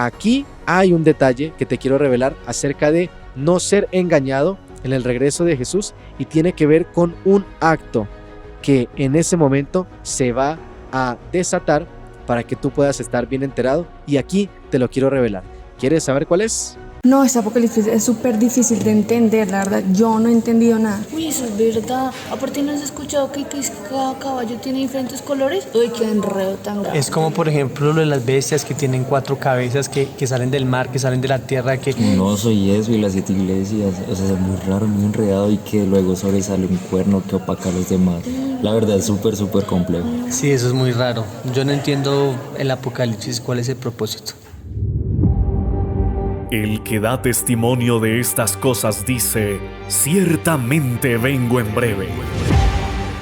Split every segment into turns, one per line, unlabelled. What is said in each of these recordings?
aquí hay un detalle que te quiero revelar acerca de no ser engañado en el regreso de Jesús, y tiene que ver con un acto que en ese momento se va a desatar para que tú puedas estar bien enterado, y aquí te lo quiero revelar. ¿Quieres saber cuál es?
No, este apocalipsis es súper difícil de entender, la verdad, yo no he entendido nada.
Uy, eso es verdad. Aparte, ¿no has escuchado que cada caballo tiene diferentes colores? Uy, qué enredo tan grande.
Es como, por ejemplo, lo de las bestias que tienen 4 cabezas, que salen del mar, que salen de la tierra, que...
Un oso y eso, y las 7 iglesias. O sea, es muy raro, muy enredado, y que luego sobresale un cuerno que opaca a los demás. La verdad es súper complejo.
Sí, eso es muy raro. Yo no entiendo el apocalipsis, cuál es el propósito.
El que da testimonio de estas cosas dice: ciertamente vengo en breve.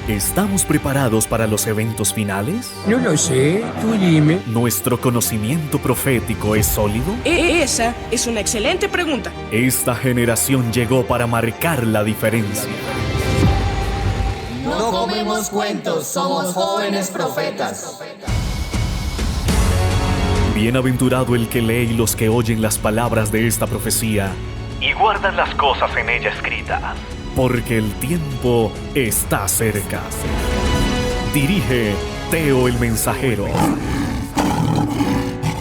¿Estamos preparados para los eventos finales?
No lo sé, tú dime.
¿Nuestro conocimiento profético es sólido?
Esa es una excelente pregunta.
Esta generación llegó para marcar la diferencia.
No comemos cuentos, somos jóvenes profetas.
Bienaventurado el que lee y los que oyen las palabras de esta profecía y guardan las cosas en ella escritas, porque el tiempo está cerca. Dirige Teo el Mensajero.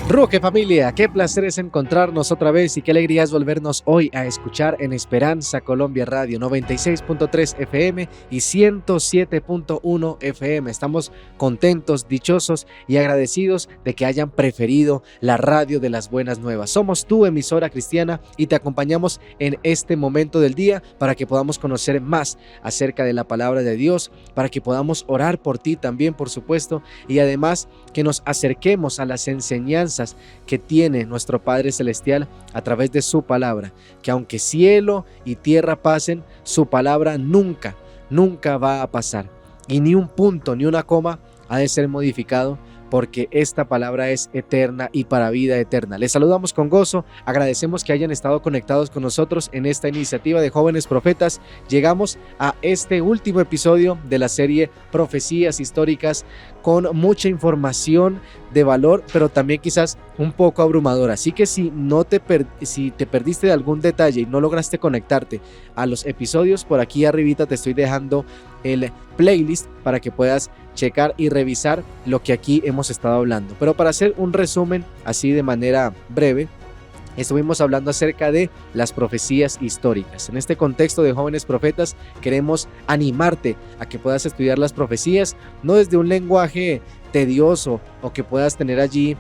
Roque familia, qué placer es encontrarnos otra vez y qué alegría es volvernos hoy a escuchar en Esperanza Colombia Radio 96.3 FM y 107.1 FM. Estamos contentos, dichosos y agradecidos de que hayan preferido la radio de las buenas nuevas. Somos tu emisora cristiana y te acompañamos en este momento del día para que podamos conocer más acerca de la palabra de Dios, para que podamos orar por ti también, por supuesto, y además que nos acerquemos a las enseñanzas que tiene nuestro Padre Celestial a través de su palabra, que aunque cielo y tierra pasen, su palabra nunca va a pasar, y ni un punto ni una coma ha de ser modificado, porque esta palabra es eterna y para vida eterna. Les saludamos con gozo, agradecemos que hayan estado conectados con nosotros en esta iniciativa de Jóvenes Profetas. Llegamos a este último episodio de la serie Profecías Históricas, con mucha información de valor, pero también quizás un poco abrumadora. Así que si te perdiste de algún detalle y no lograste conectarte a los episodios, por aquí arribita te estoy dejando el playlist para que puedas checar y revisar lo que aquí hemos estado hablando. Pero para hacer un resumen así de manera breve, estuvimos hablando acerca de las profecías históricas. En este contexto de Jóvenes Profetas queremos animarte a que puedas estudiar las profecías, no desde un lenguaje tedioso o que puedas tener allí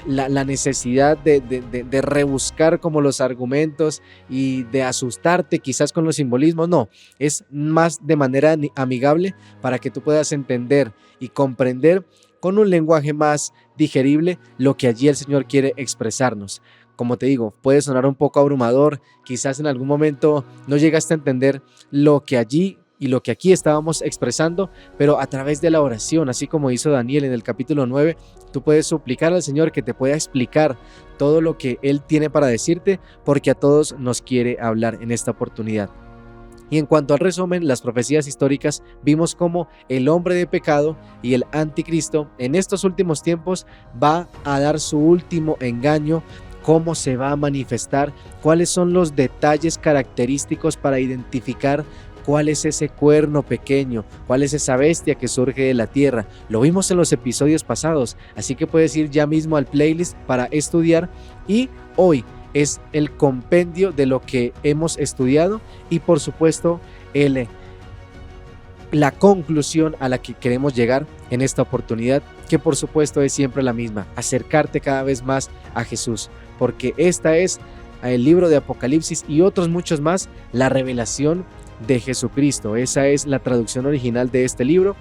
la necesidad de rebuscar como los argumentos y de asustarte quizás con los simbolismos. No, es más de manera amigable para que tú puedas entender y comprender con un lenguaje más digerible lo que allí el Señor quiere expresarnos. Como te digo, puede sonar un poco abrumador, quizás en algún momento no llegaste a entender lo que allí y lo que aquí estábamos expresando, pero a través de la oración, así como hizo Daniel en el capítulo 9, tú puedes suplicar al Señor que te pueda explicar todo lo que Él tiene para decirte, porque a todos nos quiere hablar en esta oportunidad. Y en cuanto al resumen, las profecías históricas, vimos cómo el hombre de pecado y el anticristo en estos últimos tiempos va a dar su último engaño, cómo se va a manifestar, cuáles son los detalles característicos para identificar cuál es ese cuerno pequeño, cuál es esa bestia que surge de la tierra. Lo vimos en los episodios pasados, así que puedes ir ya mismo al playlist para estudiar, y hoy es el compendio de lo que hemos estudiado y por supuesto la conclusión a la que queremos llegar en esta oportunidad, que por supuesto es siempre la misma: acercarte cada vez más a Jesús, porque esta es el libro de Apocalipsis y otros muchos más, la revelación de Jesucristo. Esa es la traducción original de este libro.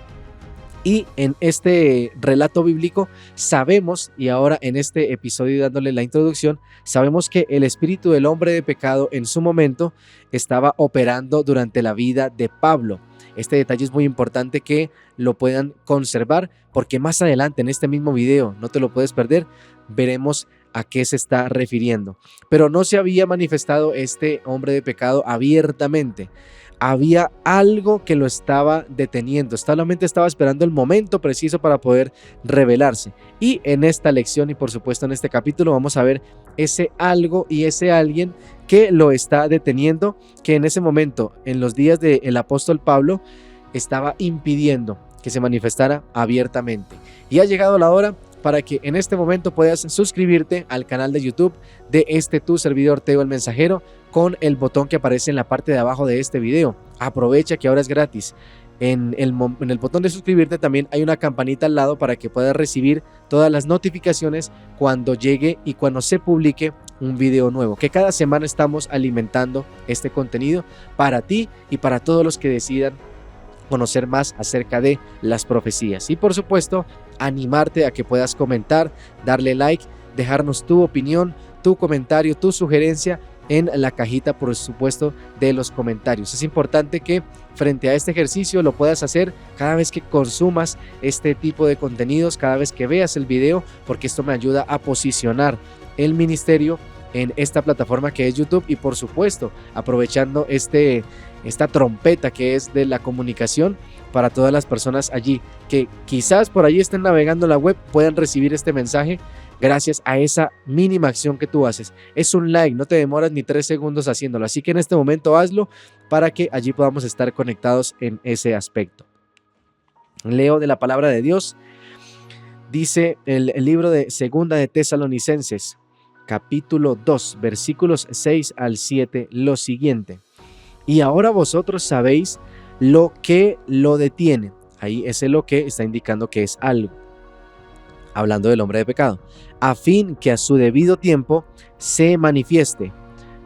Y en este relato bíblico sabemos, y ahora en este episodio dándole la introducción, sabemos que el espíritu del hombre de pecado en su momento estaba operando durante la vida de Pablo. Este detalle es muy importante que lo puedan conservar, porque más adelante en este mismo video, no te lo puedes perder, veremos a qué se está refiriendo. Pero no se había manifestado este hombre de pecado abiertamente. Había algo que lo estaba deteniendo, solamente estaba esperando el momento preciso para poder revelarse. Y en esta lección y por supuesto en este capítulo vamos a ver ese algo y ese alguien que lo está deteniendo, que en ese momento, en los días del apóstol Pablo, estaba impidiendo que se manifestara abiertamente. Y ha llegado la hora para que en este momento puedas suscribirte al canal de YouTube de tu servidor Teo el Mensajero con el botón que aparece en la parte de abajo de este video. Aprovecha que ahora es gratis. En el botón de suscribirte también hay una campanita al lado para que puedas recibir todas las notificaciones cuando llegue y cuando se publique un video nuevo, que cada semana estamos alimentando este contenido para ti y para todos los que decidan conocer más acerca de las profecías. Y por supuesto, animarte a que puedas comentar, darle like, dejarnos tu opinión, tu comentario, tu sugerencia en la cajita, por supuesto, de los comentarios. Es importante que frente a este ejercicio lo puedas hacer cada vez que consumas este tipo de contenidos, cada vez que veas el video, porque esto me ayuda a posicionar el ministerio en esta plataforma que es YouTube y por supuesto aprovechando esta trompeta que es de la comunicación para todas las personas allí que quizás por allí estén navegando la web, puedan recibir este mensaje gracias a esa mínima acción que tú haces. Es un like, no te demoras ni 3 segundos haciéndolo, así que en este momento hazlo para que allí podamos estar conectados en ese aspecto. Leo de la palabra de Dios, dice el libro de Segunda de Tesalonicenses, capítulo 2, versículos 6 al 7, lo siguiente: y ahora vosotros sabéis lo que lo detiene. Ahí ese lo que está indicando que es algo, hablando del hombre de pecado, a fin que a su debido tiempo se manifieste.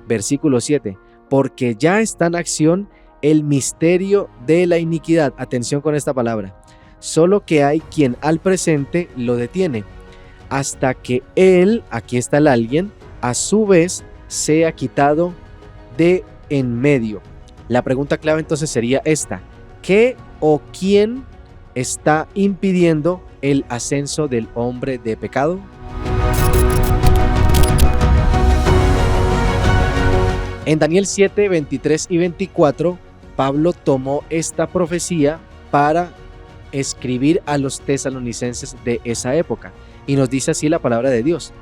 Versículo 7, porque ya está en acción el misterio de la iniquidad. Atención con esta palabra. Solo que hay quien al presente lo detiene, hasta que él, aquí está el alguien, a su vez sea quitado de en medio. La pregunta clave entonces sería esta: ¿qué o quién está impidiendo el ascenso del hombre de pecado? En Daniel 7, 23 y 24, Pablo tomó esta profecía para escribir a los tesalonicenses de esa época. Y nos dice así la palabra de Dios: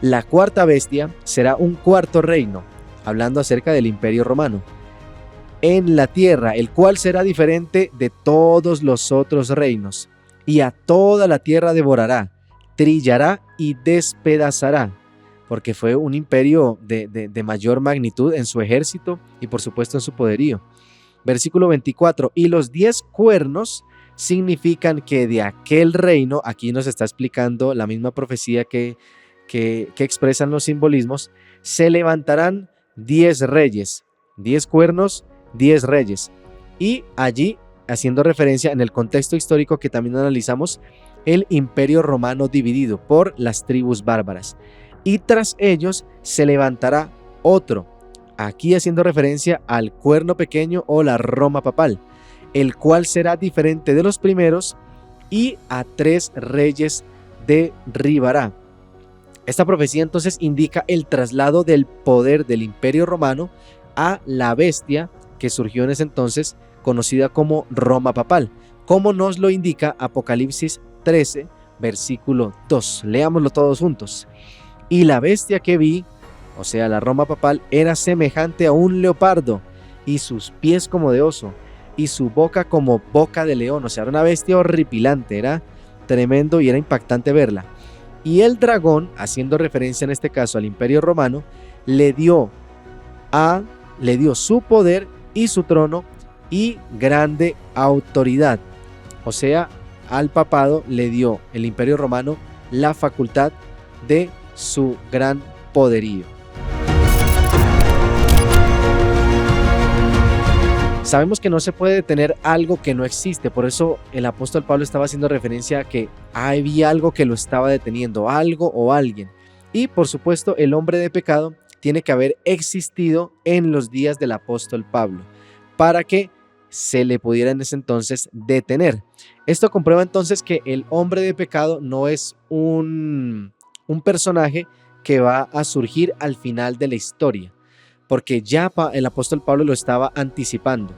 la cuarta bestia será un cuarto reino, hablando acerca del imperio romano, en la tierra, el cual será diferente de todos los otros reinos, y a toda la tierra devorará, trillará y despedazará, porque fue un imperio de mayor magnitud en su ejército y por supuesto en su poderío. Versículo 24, y los 10 cuernos significan que de aquel reino, aquí nos está explicando la misma profecía que expresan los simbolismos, se levantarán 10 reyes, 10 cuernos, 10 reyes. Y allí, haciendo referencia en el contexto histórico que también analizamos, el imperio romano dividido por las tribus bárbaras. Y tras ellos se levantará otro, aquí haciendo referencia al cuerno pequeño o la Roma papal, el cual será diferente de los primeros y a 3 reyes derribará. Esta profecía entonces indica el traslado del poder del imperio romano a la bestia que surgió en ese entonces, conocida como Roma papal, como nos lo indica Apocalipsis 13, versículo 2. Leámoslo todos juntos. Y la bestia que vi, o sea la Roma papal, era semejante a un leopardo, y sus pies como de oso, y su boca como boca de león. O sea, era una bestia horripilante, era tremendo y era impactante verla. Y el dragón, haciendo referencia en este caso al imperio romano, le dio su poder y su trono y grande autoridad. O sea, al papado le dio el imperio romano la facultad de su gran poderío. Sabemos que no se puede detener algo que no existe, por eso el apóstol Pablo estaba haciendo referencia a que había algo que lo estaba deteniendo, algo o alguien. Y por supuesto el hombre de pecado tiene que haber existido en los días del apóstol Pablo para que se le pudiera en ese entonces detener. Esto comprueba entonces que el hombre de pecado no es un personaje que va a surgir al final de la historia. porque ya el apóstol Pablo lo estaba anticipando,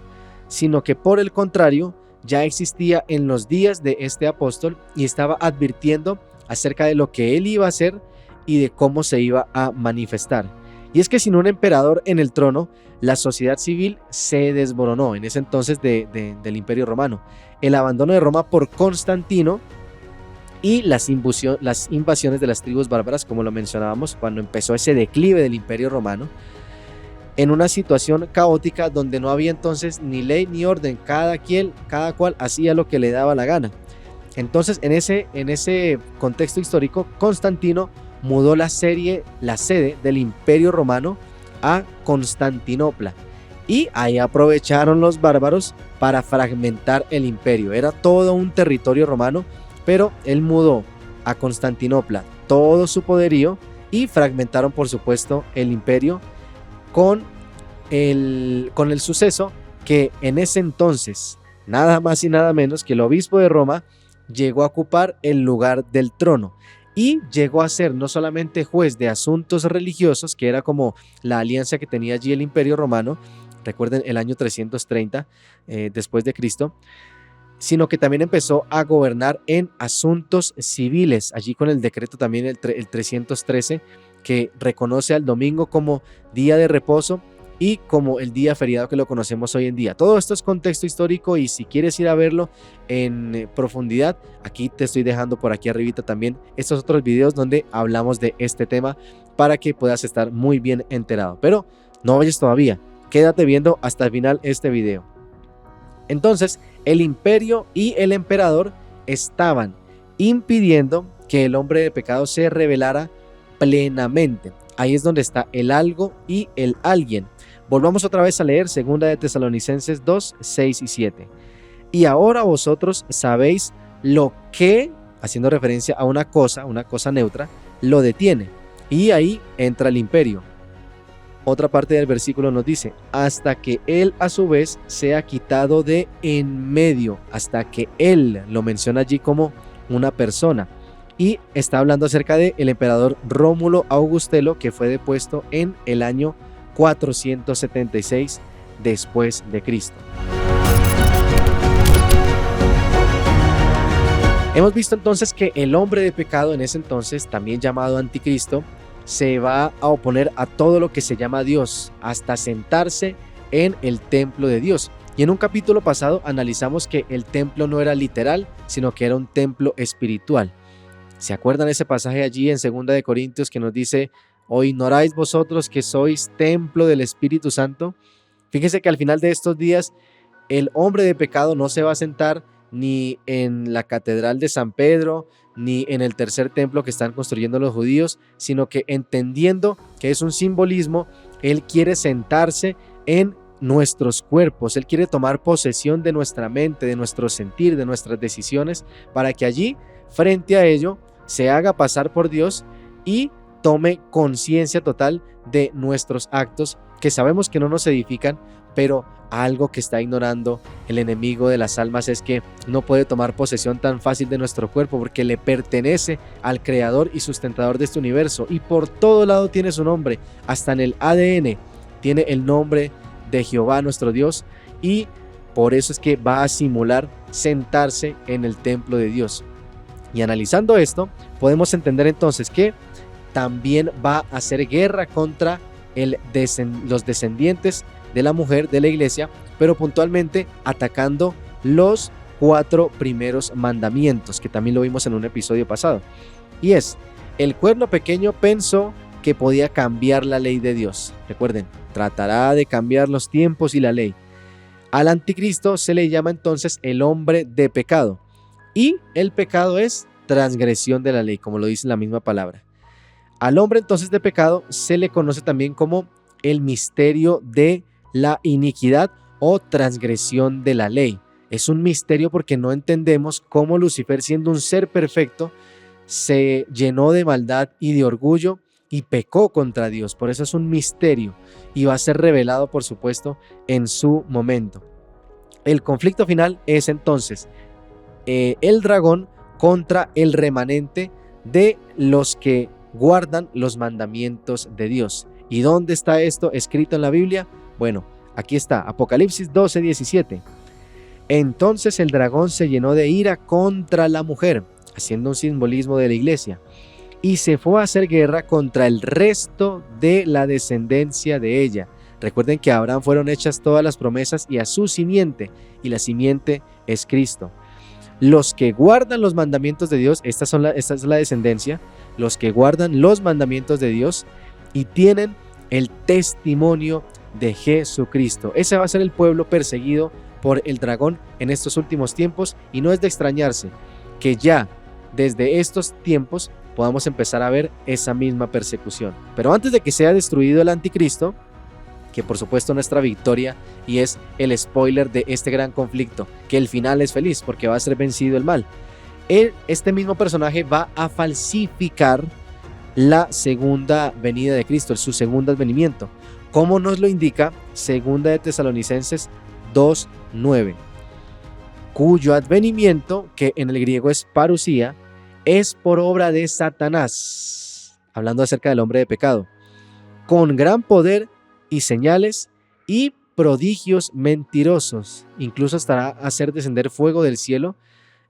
sino que por el contrario, ya existía en los días de este apóstol y estaba advirtiendo acerca de lo que él iba a hacer y de cómo se iba a manifestar. Y es que sin un emperador en el trono, la sociedad civil se desmoronó en ese entonces del Imperio Romano. El abandono de Roma por Constantino y las invasiones de las tribus bárbaras, como lo mencionábamos, cuando empezó ese declive del Imperio Romano, en una situación caótica donde no había entonces ni ley ni orden, cada cual hacía lo que le daba la gana. Entonces, en ese contexto histórico, Constantino mudó la sede del Imperio Romano a Constantinopla, y ahí aprovecharon los bárbaros para fragmentar el imperio. Era todo un territorio romano, pero él mudó a Constantinopla todo su poderío y fragmentaron, por supuesto, el imperio con el suceso que en ese entonces, nada más y nada menos que el obispo de Roma llegó a ocupar el lugar del trono y llegó a ser no solamente juez de asuntos religiosos, que era como la alianza que tenía allí el Imperio Romano, recuerden el año 330 después de Cristo, sino que también empezó a gobernar en asuntos civiles, allí con el decreto también el 313, que reconoce al domingo como día de reposo y como el día feriado que lo conocemos hoy en día. Todo esto es contexto histórico, y si quieres ir a verlo en profundidad, aquí te estoy dejando por aquí arribita también estos otros videos donde hablamos de este tema para que puedas estar muy bien enterado. Pero no vayas todavía, quédate viendo hasta el final este video. Entonces, el imperio y el emperador estaban impidiendo que el hombre de pecado se revelara plenamente. Ahí es donde está el algo y el alguien. Volvamos otra vez a leer 2 de Tesalonicenses 2, 6 y 7. Y ahora vosotros sabéis lo que, haciendo referencia a una cosa neutra, lo detiene. Y ahí entra el imperio. Otra parte del versículo nos dice, hasta que él a su vez sea quitado de en medio, hasta que él, lo menciona allí como una persona. Y está hablando acerca del emperador Rómulo Augustelo, que fue depuesto en el año 476 después de Cristo. Hemos visto entonces que el hombre de pecado en ese entonces, también llamado anticristo, se va a oponer a todo lo que se llama Dios, hasta sentarse en el templo de Dios. Y en un capítulo pasado analizamos que el templo no era literal, sino que era un templo espiritual. ¿Se acuerdan ese pasaje allí en 2 de Corintios que nos dice, ¿o ignoráis vosotros que sois templo del Espíritu Santo? Fíjense que al final de estos días el hombre de pecado no se va a sentar ni en la catedral de San Pedro, ni en el tercer templo que están construyendo los judíos, sino que entendiendo que es un simbolismo, él quiere sentarse en nuestros cuerpos, él quiere tomar posesión de nuestra mente, de nuestro sentir, de nuestras decisiones, para que allí, frente a ello, se haga pasar por Dios y tome conciencia total de nuestros actos, que sabemos que no nos edifican, pero algo que está ignorando el enemigo de las almas es que no puede tomar posesión tan fácil de nuestro cuerpo, porque le pertenece al creador y sustentador de este universo, y por todo lado tiene su nombre, hasta en el ADN tiene el nombre de Jehová nuestro Dios, y por eso es que va a simular sentarse en el templo de Dios. Y analizando esto, podemos entender entonces que también va a hacer guerra contra los descendientes de la mujer de la iglesia, pero puntualmente atacando los 4 primeros mandamientos, que también lo vimos en un episodio pasado. Y es, el cuerno pequeño pensó que podía cambiar la ley de Dios. Recuerden, tratará de cambiar los tiempos y la ley. Al anticristo se le llama entonces el hombre de pecado. Y el pecado es transgresión de la ley, como lo dice la misma palabra. Al hombre entonces de pecado se le conoce también como el misterio de la iniquidad o transgresión de la ley. Es un misterio porque no entendemos cómo Lucifer, siendo un ser perfecto, se llenó de maldad y de orgullo y pecó contra Dios. Por eso es un misterio y va a ser revelado, por supuesto, en su momento. El conflicto final es entonces el dragón contra el remanente de los que guardan los mandamientos de Dios. ¿Y dónde está esto escrito en la Biblia? Bueno, aquí está, Apocalipsis 12:17. Entonces el dragón se llenó de ira contra la mujer, haciendo un simbolismo de la iglesia, y se fue a hacer guerra contra el resto de la descendencia de ella. Recuerden que a Abraham fueron hechas todas las promesas y a su simiente, y la simiente es Cristo. Los que guardan los mandamientos de Dios, esta es la descendencia, los que guardan los mandamientos de Dios y tienen el testimonio de Jesucristo. Ese va a ser el pueblo perseguido por el dragón en estos últimos tiempos, y no es de extrañarse que ya desde estos tiempos podamos empezar a ver esa misma persecución. Pero antes de que sea destruido el anticristo, que por supuesto nuestra victoria, y es el spoiler de este gran conflicto, que el final es feliz porque va a ser vencido el mal. Este mismo personaje va a falsificar la segunda venida de Cristo, su segundo advenimiento, como nos lo indica 2 de Tesalonicenses 2:9, cuyo advenimiento, que en el griego es parusía, es por obra de Satanás, hablando acerca del hombre de pecado, con gran poder y señales y prodigios mentirosos. Incluso estará a hacer descender fuego del cielo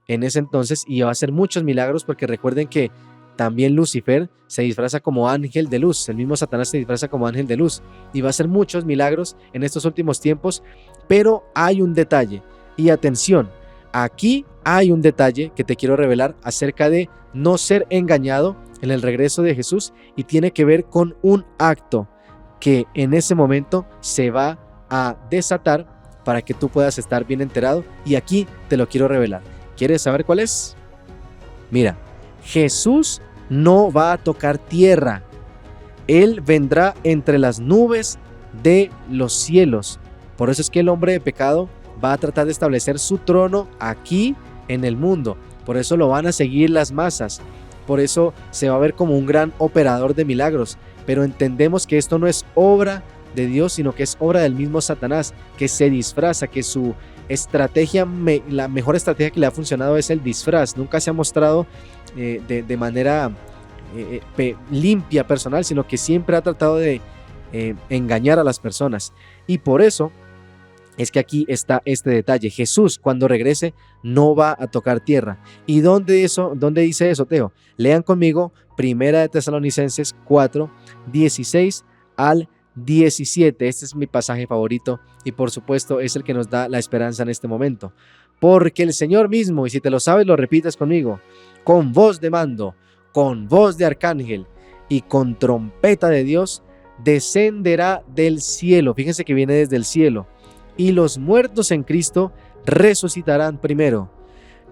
en ese entonces, y va a hacer muchos milagros, porque recuerden que también Lucifer se disfraza como ángel de luz, el mismo Satanás se disfraza como ángel de luz, y va a hacer muchos milagros en estos últimos tiempos. Pero hay un detalle, y atención, aquí hay un detalle que te quiero revelar acerca de no ser engañado en el regreso de Jesús, y tiene que ver con un acto que en ese momento se va a desatar para que tú puedas estar bien enterado, y aquí te lo quiero revelar. ¿Quieres saber cuál es? Mira, Jesús no va a tocar tierra. Él vendrá entre las nubes de los cielos. Por eso es que el hombre de pecado va a tratar de establecer su trono aquí en el mundo. Por eso lo van a seguir las masas. Por eso se va a ver como un gran operador de milagros. Pero entendemos que esto no es obra de Dios, sino que es obra del mismo Satanás, que se disfraza, que su estrategia, la mejor estrategia que le ha funcionado es el disfraz. Nunca se ha mostrado de manera limpia, personal, sino que siempre ha tratado de engañar a las personas. Y por eso es que aquí está este detalle. Jesús, cuando regrese, no va a tocar tierra. ¿Y dónde dice eso, Teo? Lean conmigo 1 de Tesalonicenses 4, 16 al 17. Este es mi pasaje favorito, y por supuesto es el que nos da la esperanza en este momento. Porque el Señor mismo, y si te lo sabes lo repites conmigo, con voz de mando, con voz de arcángel y con trompeta de Dios, descenderá del cielo. Fíjense que viene desde el cielo. Y los muertos en Cristo resucitarán primero.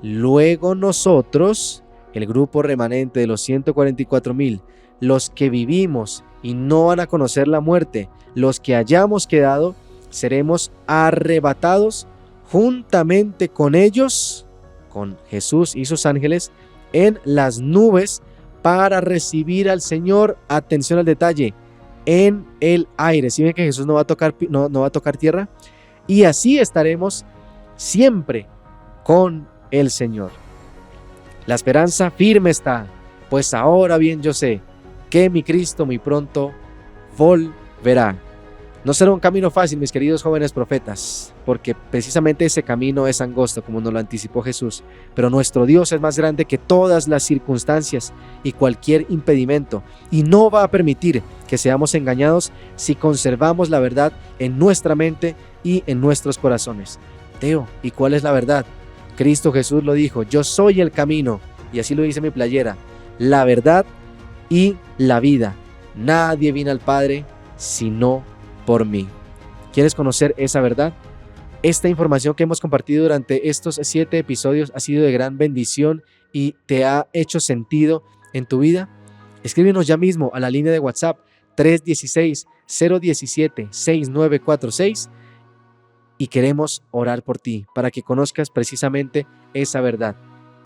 Luego nosotros, el grupo remanente de los 144,000, los que vivimos y no van a conocer la muerte, los que hayamos quedado, seremos arrebatados juntamente con ellos, con Jesús y sus ángeles, en las nubes para recibir al Señor. Atención al detalle, en el aire. ¿Sí ven que Jesús no va a tocar tierra? Y así estaremos siempre con el Señor. La esperanza firme está, pues ahora bien yo sé que mi Cristo muy pronto volverá. No será un camino fácil, mis queridos jóvenes profetas, porque precisamente ese camino es angosto, como nos lo anticipó Jesús. Pero nuestro Dios es más grande que todas las circunstancias y cualquier impedimento, y no va a permitir que seamos engañados si conservamos la verdad en nuestra mente y en nuestros corazones. Teo, ¿y cuál es la verdad? Cristo Jesús lo dijo: yo soy el camino, y así lo dice mi playera, la verdad y la vida. Nadie viene al Padre sino por mí. ¿Quieres conocer esa verdad? Esta información que hemos compartido durante estos 7 episodios ha sido de gran bendición y te ha hecho sentido en tu vida. Escríbenos ya mismo a la línea de WhatsApp 316-017-6946 y queremos orar por ti para que conozcas precisamente esa verdad.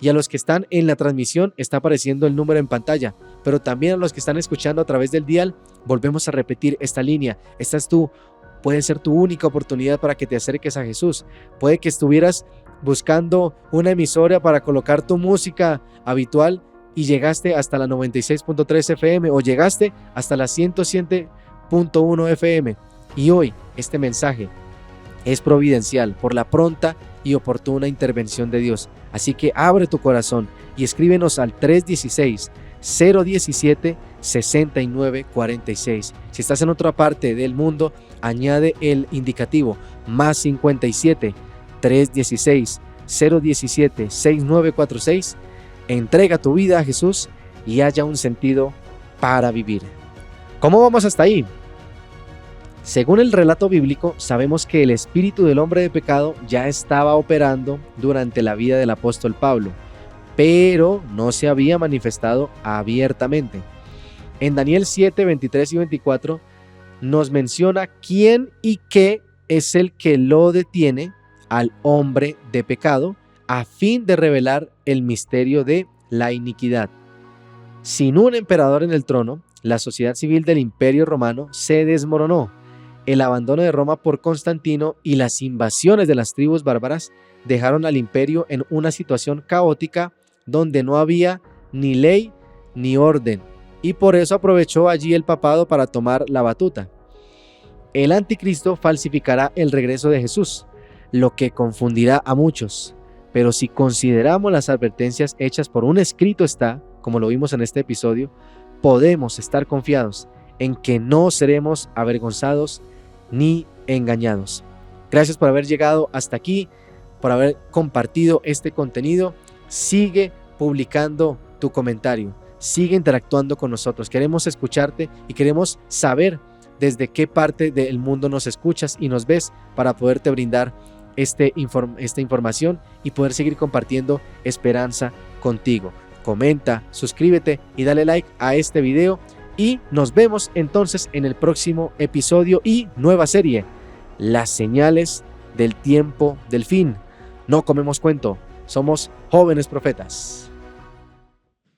Y a los que están en la transmisión está apareciendo el número en pantalla, pero también a los que están escuchando a través del dial, volvemos a repetir esta línea. Esta es puede ser tu única oportunidad para que te acerques a Jesús. Puede que estuvieras buscando una emisora para colocar tu música habitual y llegaste hasta la 96.3 FM o llegaste hasta la 107.1 FM. Y hoy este mensaje es providencial por la pronta y oportuna intervención de Dios. Así que abre tu corazón y escríbenos al 316-017-6946. Si estás en otra parte del mundo, añade el indicativo +57 316-017-6946. Entrega tu vida a Jesús y haya un sentido para vivir. ¿Cómo vamos hasta ahí? Según el relato bíblico, sabemos que el espíritu del hombre de pecado ya estaba operando durante la vida del apóstol Pablo, pero no se había manifestado abiertamente. En Daniel 7, 23 y 24 nos menciona quién y qué es el que lo detiene al hombre de pecado a fin de revelar el misterio de la iniquidad. Sin un emperador en el trono, la sociedad civil del Imperio Romano se desmoronó. El abandono de Roma por Constantino y las invasiones de las tribus bárbaras dejaron al imperio en una situación caótica donde no había ni ley ni orden, y por eso aprovechó allí el papado para tomar la batuta. El anticristo falsificará el regreso de Jesús, lo que confundirá a muchos, pero si consideramos las advertencias hechas por un escrito está, como lo vimos en este episodio, podemos estar confiados en que no seremos avergonzados ni engañados. Gracias por haber llegado hasta aquí, por haber compartido este contenido. Sigue publicando tu comentario, sigue interactuando con nosotros. Queremos escucharte y queremos saber desde qué parte del mundo nos escuchas y nos ves para poderte brindar esta información y poder seguir compartiendo esperanza contigo. Comenta, suscríbete y dale like a este video. Y nos vemos entonces en el próximo episodio y nueva serie, Las señales del tiempo del fin. No comemos cuento, somos jóvenes profetas.